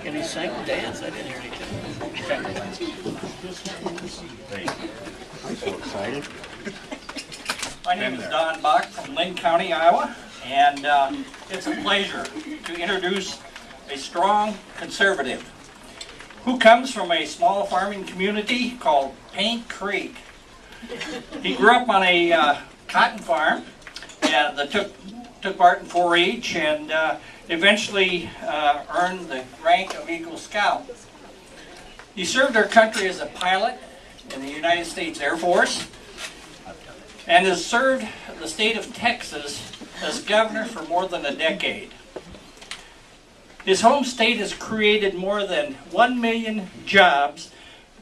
Can he sing or dance? I didn't hear anything. I'm so excited. My name is Don Buck from Linn County, Iowa, and it's a pleasure to introduce a strong conservative who comes from a small farming community called Paint Creek. He grew up on a cotton farm and that took part in 4-H and eventually earned the rank of Eagle Scout. He served our country as a pilot in the United States Air Force and has served the state of Texas as governor for more than a decade. His home state has created more than 1 million jobs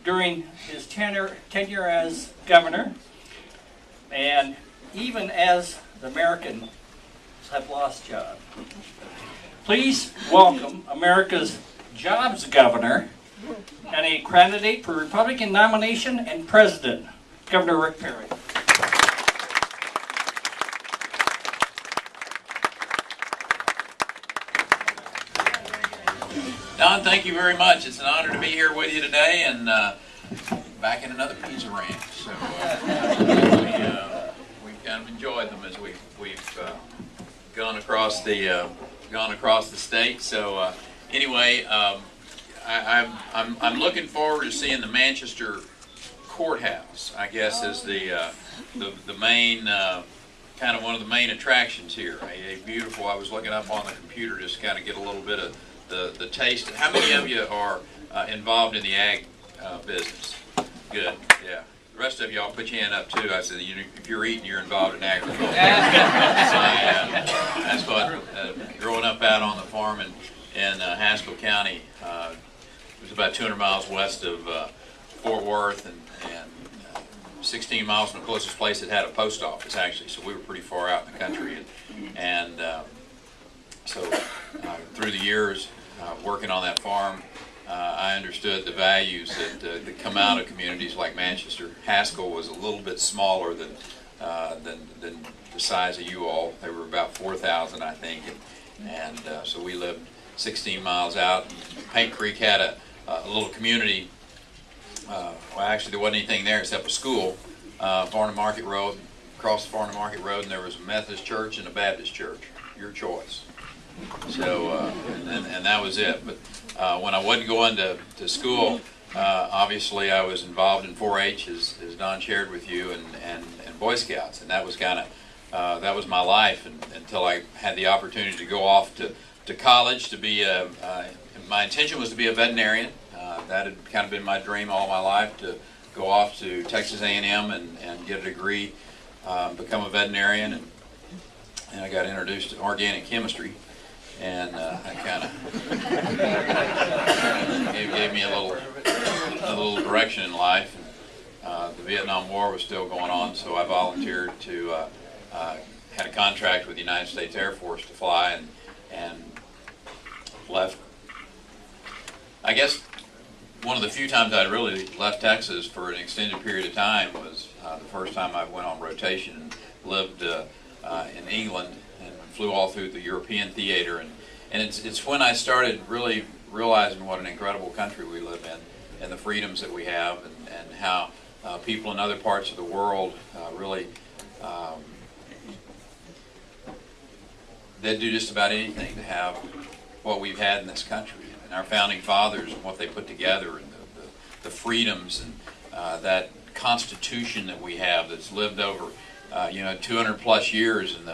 during his tenure as governor, and even as the Americans have lost jobs. Please welcome America's jobs governor and a candidate for Republican nomination and president, Governor Rick Perry. Don, thank you very much. It's an honor to be here with you today and back in another pizza ranch. So we've kind of enjoyed them as we've gone across the state. So anyway, I'm looking forward to seeing the Manchester courthouse. I guess is the main kind of one of the main attractions here. A beautiful. I was looking up on the computer just to kind of get a little bit of the taste. How many of you are involved in the ag business? Good, yeah. The rest of you, I'll put your hand up too. I said, if you're eating, you're involved in agriculture. So, that's what, growing up out on the farm in Haskell County, it was about 200 miles west of Fort Worth and 16 miles from the closest place that had a post office, actually. So we were pretty far out in the country. So through the years working on that farm, I understood the values that come out of communities like Manchester. Haskell was a little bit smaller than the size of you all. They were about 4,000, I think, and so we lived 16 miles out. Paint Creek had a little community. Well, actually, there wasn't anything there except a school, Farnham Market Road. Across the Farnham Market Road, and there was a Methodist church and a Baptist church. Your choice. So, and that was it. But when I wasn't going to school, obviously I was involved in 4-H, as Don shared with you, and Boy Scouts, and that was kind of that was my life until I had the opportunity to go off to college to be my intention was to be a veterinarian. That had kind of been my dream all my life, to go off to Texas A&M and get a degree, become a veterinarian, and I got introduced to organic chemistry. And that kind of gave me a little direction in life. And, the Vietnam War was still going on, so I volunteered to had a contract with the United States Air Force to fly, and left. I guess one of the few times I really left Texas for an extended period of time was the first time I went on rotation and lived in England. Flew all through the European theater, and it's when I started really realizing what an incredible country we live in, and the freedoms that we have, and how people in other parts of the world really they'd do just about anything to have what we've had in this country, and our founding fathers and what they put together, and the freedoms and that Constitution that we have that's lived over 200 plus years, and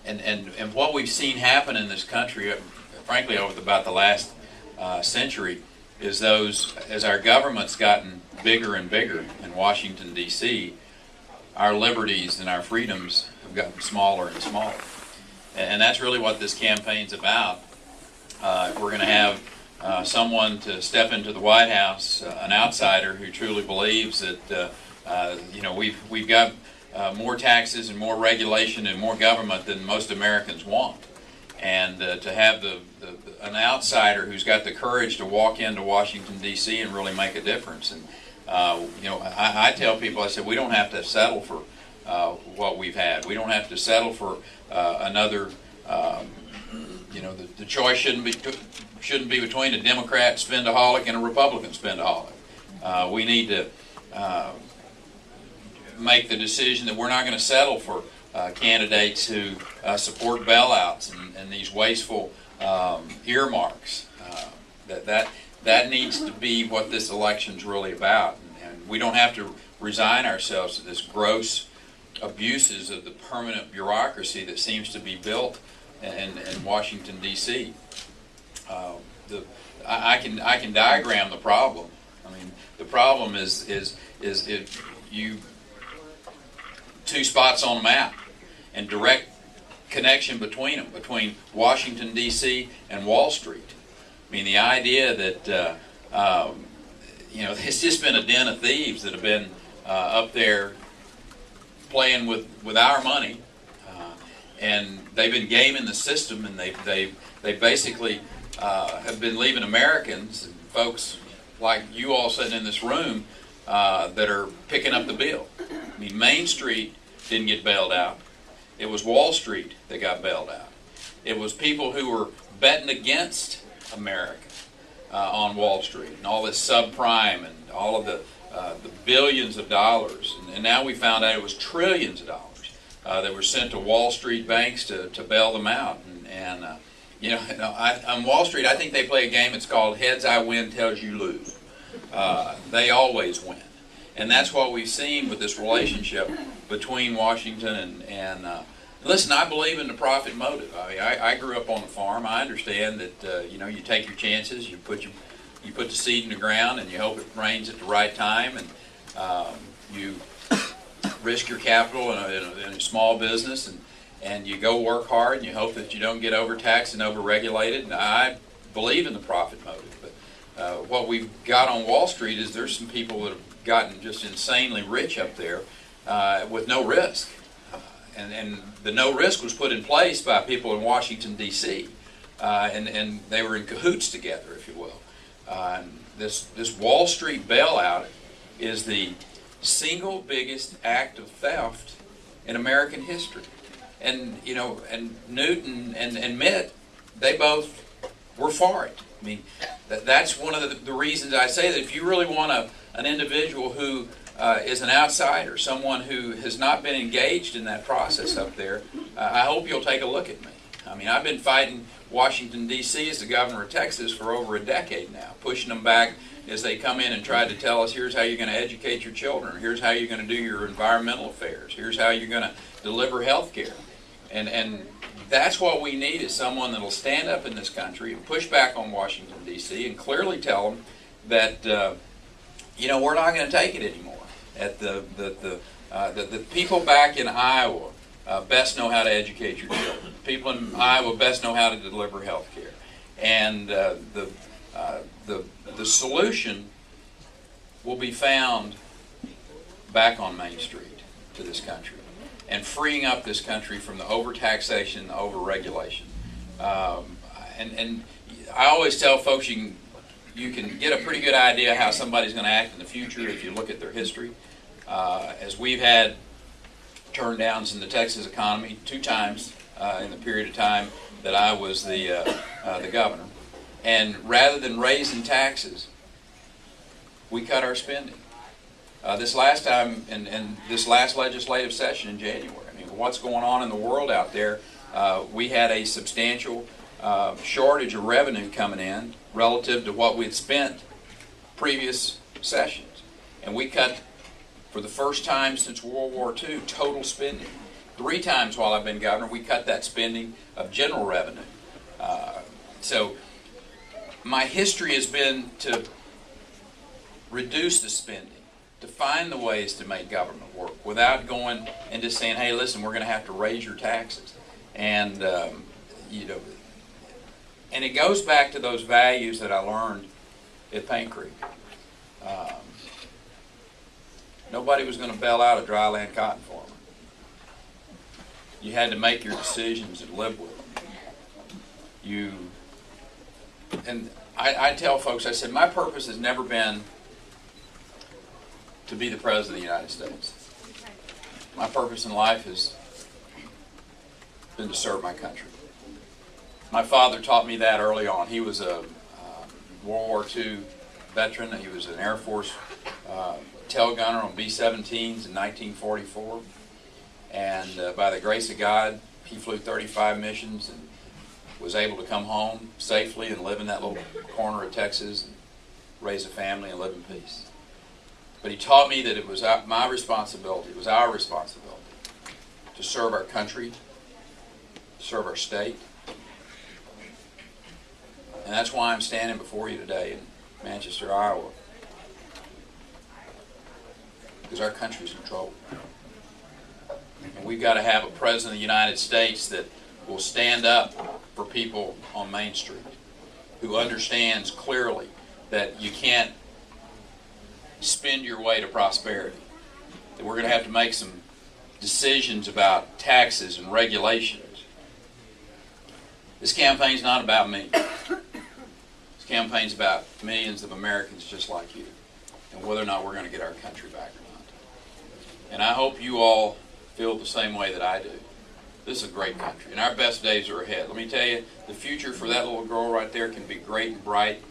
and what we've seen happen in this country, frankly, over about the last century, is as our government's gotten bigger and bigger in Washington, D.C., our liberties and our freedoms have gotten smaller and smaller. And that's really what this campaign's about. We're going to have someone to step into the White House, an outsider who truly believes that we've got more taxes and more regulation and more government than most Americans want, and to have an outsider who's got the courage to walk into Washington D.C. and really make a difference. And I tell people, I said, we don't have to settle for what we've had. We don't have to settle for another you know, the choice shouldn't be between a Democrat spendaholic and a Republican spendaholic. We need to make the decision that we're not going to settle for candidates who support bailouts and these wasteful earmarks. That needs to be what this election's really about. And we don't have to resign ourselves to this gross abuses of the permanent bureaucracy that seems to be built in Washington, D.C. I can diagram the problem. I mean, the problem is if you two spots on the map and direct connection between them, between Washington, D.C. and Wall Street. I mean, the idea that you know, it's just been a den of thieves that have been up there playing with our money, and they've been gaming the system, and they basically have been leaving Americans and folks like you all sitting in this room that are picking up the bill. I mean, Main Street didn't get bailed out. It was Wall Street that got bailed out. It was people who were betting against America on Wall Street, and all this subprime and all of the billions of dollars. And now we found out it was trillions of dollars that were sent to Wall Street banks to bail them out. And you know, on Wall Street, I think they play a game. It's called heads I win, tails you lose. They always win. And that's what we've seen with this relationship between Washington and listen, I believe in the profit motive. I mean, I grew up on the farm. I understand that you know, you take your chances, you put the seed in the ground, and you hope it rains at the right time, and you risk your capital in a small business, and you go work hard, and you hope that you don't get overtaxed and overregulated. And I believe in the profit motive, but what we've got on Wall Street is there's some people that have gotten just insanely rich up there with no risk. And the no risk was put in place by people in Washington, D.C., and they were in cahoots together, if you will. This Wall Street bailout is the single biggest act of theft in American history. And, you know, and Newton and Mitt, they both were for it. I mean, that's one of the reasons I say that if you really want an individual who is an outsider, someone who has not been engaged in that process up there, I hope you'll take a look at me. I mean, I've been fighting Washington, D.C. as the governor of Texas for over a decade now, pushing them back as they come in and try to tell us, here's how you're going to educate your children, here's how you're going to do your environmental affairs, here's how you're going to deliver health care. And that's what we need, is someone that will stand up in this country and push back on Washington, D.C. and clearly tell them that, you know, we're not going to take it anymore. That the people back in Iowa best know how to educate your children. People in Iowa best know how to deliver health care. And the solution will be found back on Main Street to this country, and freeing up this country from the overtaxation and the overregulation. And I always tell folks you can get a pretty good idea how somebody's going to act in the future if you look at their history. As we've had turndowns in the Texas economy 2 times in the period of time that I was the governor. And rather than raising taxes, we cut our spending. This last time, in this last legislative session in January, I mean, what's going on in the world out there, we had a substantial shortage of revenue coming in relative to what we'd spent previous sessions. And we cut, for the first time since World War II, total spending. 3 times while I've been governor, we cut that spending of general revenue. So my history has been to reduce the spending, to find the ways to make government work without going and just saying, hey, listen, we're going to have to raise your taxes. And, you know, and it goes back to those values that I learned at Paint Creek. Nobody was going to bail out a dryland cotton farmer. You had to make your decisions and live with them. And I tell folks, I said, my purpose has never been to be the President of the United States. My purpose in life has been to serve my country. My father taught me that early on. He was a World War II veteran. He was an Air Force tail gunner on B-17s in 1944. And by the grace of God, he flew 35 missions and was able to come home safely and live in that little corner of Texas and raise a family and live in peace. But he taught me that it was my responsibility, it was our responsibility to serve our country, to serve our state. And that's why I'm standing before you today in Manchester, Iowa. Because our country's in trouble. And we've got to have a president of the United States that will stand up for people on Main Street, who understands clearly that you can't spend your way to prosperity. That we're going to have to make some decisions about taxes and regulations. This campaign's not about me. This campaign's about millions of Americans just like you, and whether or not we're going to get our country back or not. And I hope you all feel the same way that I do. This is a great country, and our best days are ahead. Let me tell you, the future for that little girl right there can be great and bright,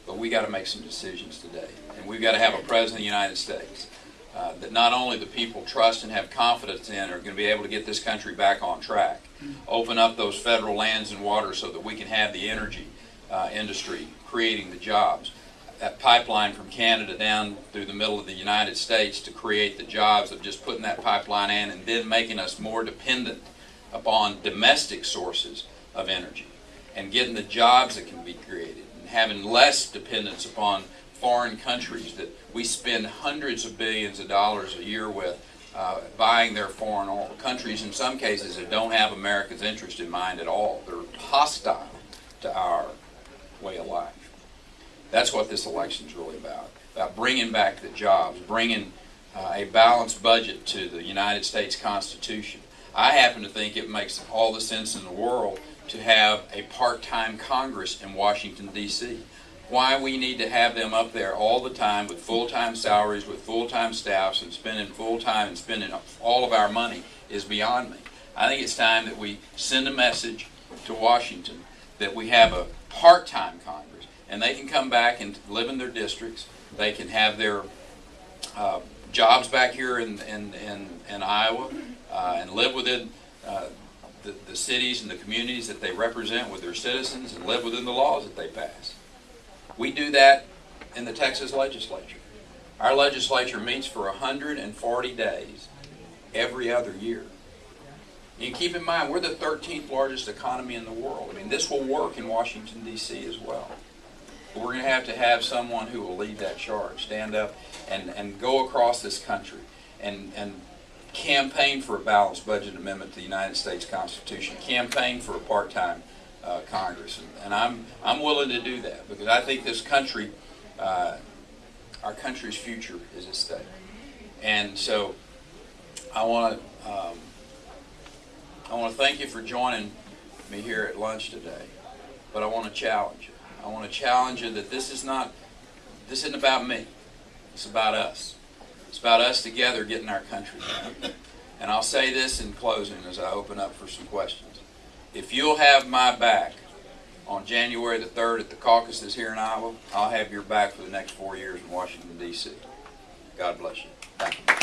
but we got to make some decisions today. And we've got to have a president of the United States that not only the people trust and have confidence in are going to be able to get this country back on track, open up those federal lands and waters so that we can have the energy industry creating the jobs. That pipeline from Canada down through the middle of the United States to create the jobs of just putting that pipeline in and then making us more dependent upon domestic sources of energy and getting the jobs that can be created and having less dependence upon foreign countries that we spend hundreds of billions of dollars a year with buying their foreign oil. Countries in some cases that don't have America's interest in mind at all. They're hostile to our way of life. That's what this election is really about bringing back the jobs, bringing a balanced budget to the United States Constitution. I happen to think it makes all the sense in the world to have a part-time Congress in Washington, D.C. Why we need to have them up there all the time with full-time salaries, with full-time staffs, and spending full-time and spending all of our money is beyond me. I think it's time that we send a message to Washington that we have a part-time Congress, and they can come back and live in their districts. They can have their jobs back here in Iowa and live within the cities and the communities that they represent with their citizens and live within the laws that they pass. We do that in the Texas legislature. Our legislature meets for 140 days every other year. You keep in mind, we're the 13th largest economy in the world. I mean, this will work in Washington, D.C. as well. But we're going to have someone who will lead that charge, stand up and go across this country and campaign for a balanced budget amendment to the United States Constitution, campaign for a part-time Congress. And I'm willing to do that because I think this country, our country's future is at stake. And so I want to thank you for joining me here at lunch today, but I want to challenge you. I want to challenge you that this isn't about me. It's about us. It's about us together getting our country back. And I'll say this in closing as I open up for some questions. If you'll have my back on January the 3rd at the caucuses here in Iowa, I'll have your back for the next 4 years in Washington, D.C. God bless you. Thank you.